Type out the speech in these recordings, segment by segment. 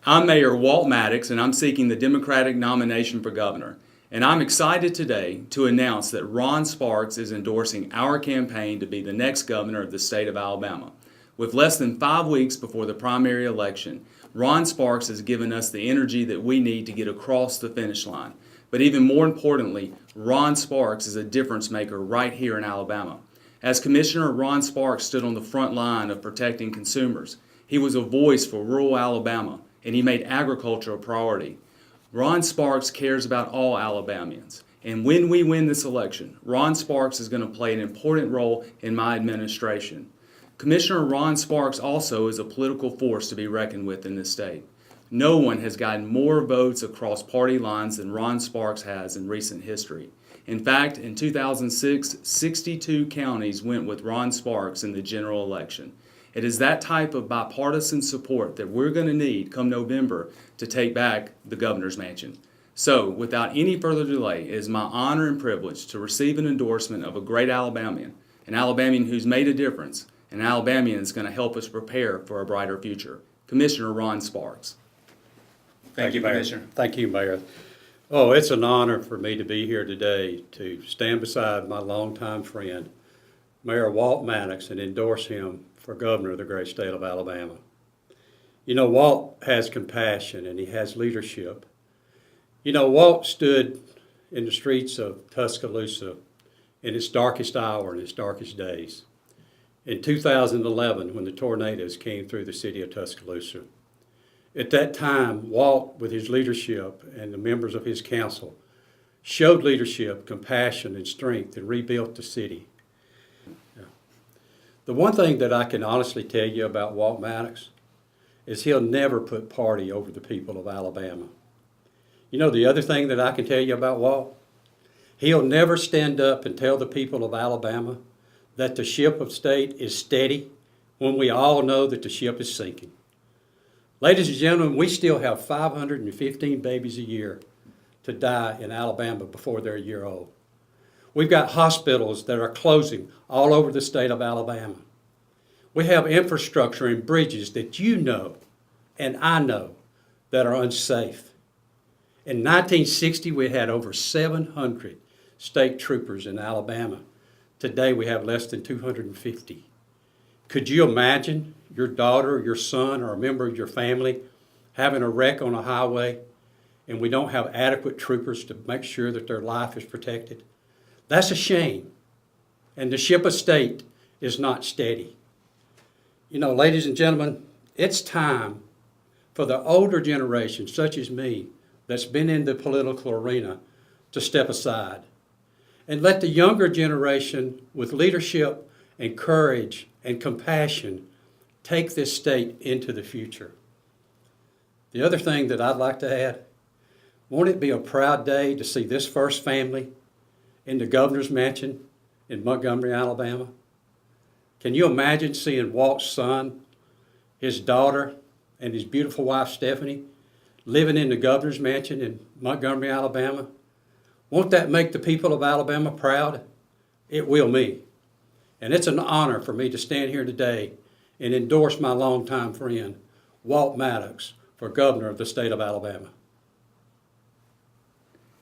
I'm Mayor Walt Maddox, and I'm seeking the Democratic nomination for governor. And I'm excited today to announce that Ron Sparks is endorsing our campaign to be the next governor of the state of Alabama. With less than 5 weeks before the primary election, Ron Sparks has given us the energy that we need to get across the finish line. But even more importantly, Ron Sparks is a difference maker right here in Alabama. As Commissioner, Ron Sparks stood on the front line of protecting consumers. He was a voice for rural Alabama, and he made agriculture a priority. Ron Sparks cares about all Alabamians. And when we win this election, Ron Sparks is going to play an important role in my administration. Commissioner Ron Sparks also is a political force to be reckoned with in this state. No one has gotten more votes across party lines than Ron Sparks has in recent history. In fact, in 2006, 62 counties went with Ron Sparks in the general election. It is that type of bipartisan support that we're going to need come November to take back the governor's mansion. So, without any further delay, it is my honor and privilege to receive an endorsement of a great Alabamian, an Alabamian who's made a difference, an Alabamian that's going to help us prepare for a brighter future. Commissioner Ron Sparks. Thank you, Mayor. Commissioner. Thank you, Mayor. Oh, it's an honor for me to be here today to stand beside my longtime friend, Mayor Walt Maddox, and endorse him for governor of the great state of Alabama. You know, Walt has compassion and he has leadership. You know, Walt stood in the streets of Tuscaloosa in its darkest hour and its darkest days. In 2011, when the tornadoes came through the city of Tuscaloosa. At that time, Walt, with his leadership and the members of his council, showed leadership, compassion, and strength and rebuilt the city. The one thing that I can honestly tell you about Walt Maddox is he'll never put party over the people of Alabama. You know the other thing that I can tell you about Walt? He'll never stand up and tell the people of Alabama that the ship of state is steady when we all know that the ship is sinking. Ladies and gentlemen, we still have 515 babies a year to die in Alabama before they're a year old. We've got hospitals that are closing all over the state of Alabama. We have infrastructure and bridges that you know and I know that are unsafe. In 1960, we had over 700 state troopers in Alabama. Today, we have less than 250. Could you imagine your daughter, your son, or a member of your family having a wreck on a highway and we don't have adequate troopers to make sure that their life is protected? That's a shame. And the ship of state is not steady. You know, ladies and gentlemen, it's time for the older generation, such as me, that's been in the political arena, to step aside and let the younger generation with leadership and courage and compassion take this state into the future. The other thing that I'd like to add, won't it be a proud day to see this first family in the governor's mansion in Montgomery, Alabama? Can you imagine seeing Walt's son, his daughter, and his beautiful wife, Stephanie, living in the governor's mansion in Montgomery, Alabama? Won't that make the people of Alabama proud? It will me. And it's an honor for me to stand here today and endorse my longtime friend, Walt Maddox, for governor of the state of Alabama.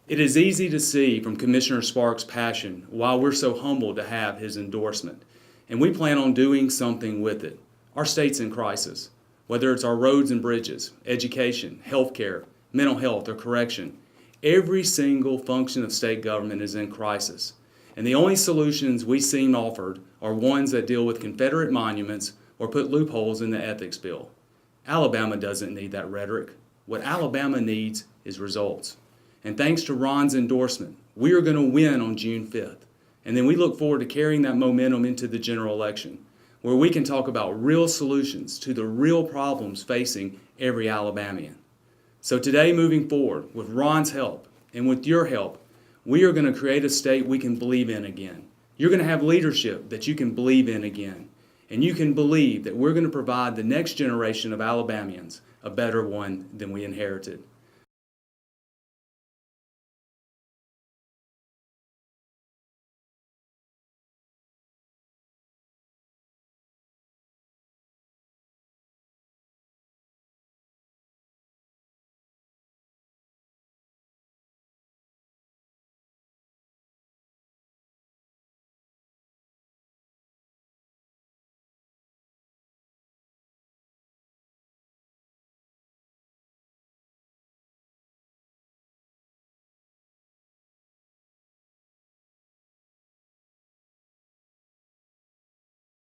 It is easy to see from Commissioner Sparks' passion why we're so humbled to have his endorsement. And we plan on doing something with it. Our state's in crisis, whether it's our roads and bridges, education, healthcare, mental health, or correction. Every single function of state government is in crisis. And the only solutions we seen offered are ones that deal with Confederate monuments or put loopholes in the ethics bill. Alabama doesn't need that rhetoric. What Alabama needs is results. And thanks to Ron's endorsement, we are going to win on June 5th. And then we look forward to carrying that momentum into the general election, where we can talk about real solutions to the real problems facing every Alabamian. So today, moving forward, with Ron's help and with your help, we are going to create a state we can believe in again. You're going to have leadership that you can believe in again. And you can believe that we're going to provide the next generation of Alabamians a better one than we inherited.